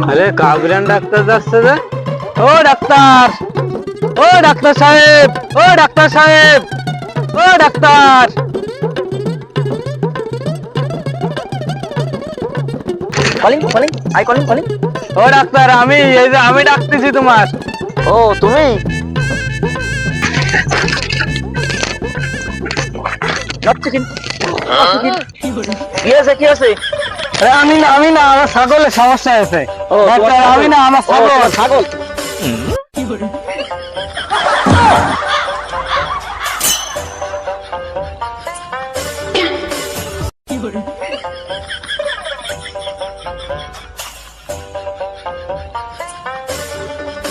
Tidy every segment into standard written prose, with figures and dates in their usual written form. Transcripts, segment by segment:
আরে কাবরান ডাক্তার যাচ্ছে যে। ও ডাক্তার, ও ডাক্তার সাহেব, ও ডাক্তার সাহেব, ও doctor. Calling calling I calling calling. ও ডাক্তার, আমি এই যে আমি ডাকতেছি তোমার। ও তুমি কি আছে কি আছে? আমি না আমার ছাগলের সমস্যা আছে। ও, ডাক্তার, তোমার আমি না আমার ও, ছাগল। তোমার ছাগল।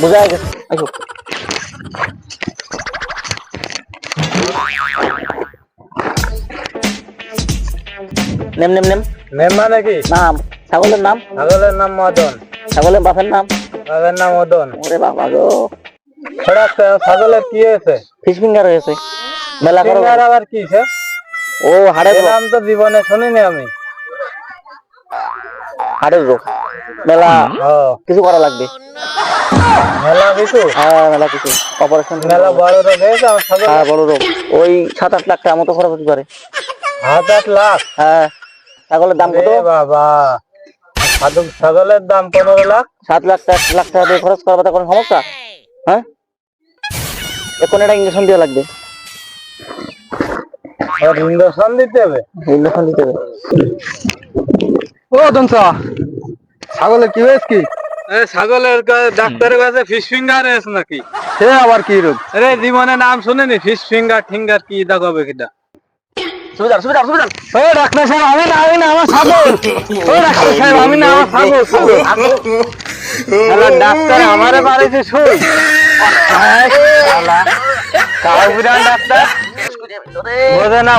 বোঝা গেছে। আইসো। নেম নেম নেম নেম মানে কি? নাম ছাগলের নাম ছাগলের নাম মদন, ছাগলের বাপের নাম। বাবার নাম মদন। ওরে বাবা গো, ও ডাক্তার, ছাগলের কি হয়েছে? ফিশ ফিঙ্গার হয়েছে। মেলা করো। ফিঙ্গার আবার কি সে? ও হাড়ের এ রোগ। নাম তো জীবনে শুনিনি আমি। হাড়ের রোগ মেলা, ও, কিছু করা লাগবে। মেলা কিছু? হ্যাঁ মেলা কিছু অপারেশন। মেলা বড় রোগ হয়েছে আমার ছাগল। হ্যাঁ বড় রোগ, ওই 7-8 লাখ টাকা মতো খরচ হতে পারে। 7-8 লাখ? হ্যাঁ ছাগলের দাম কত? এ বাবা, ছাগলের দাম 15 লাখ। 7 লাখ টাকা 1 লাখ টাকা দিয়ে খরচ করার কথা কোনো সমস্যা? হ্যাঁ এখন এটা ইঞ্জেকশন দেওয়া লাগবে। আর ইঞ্জেকশন দিতে হবে? ইঞ্জেকশন দিতে হবে। ও দনসা, ছাগলের কি হয়েছে কি? ছাগলের ডাক্তারের কাছে ফিশ ফিঙ্গার হয়েছে নাকি? সে আবার কি রোগ? আরে জীবনে নাম শুনেনি, ফিশ ফিঙ্গার ঠিঙ্গার কি দেখাবে কিটা? সুবিধার সুবিধার সুবিধার। ও ডাক্তার সাহেব, আমি না আমার ছাগল। ও ডাক্তার সাহেব, আমি না আমার ছাগল। ডাক্তার আমারে বাড়িতে শুই। কাউবিরান ডাক্তার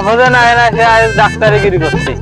বোঝে না এরা, সে ডাক্তারে গিরি করছে।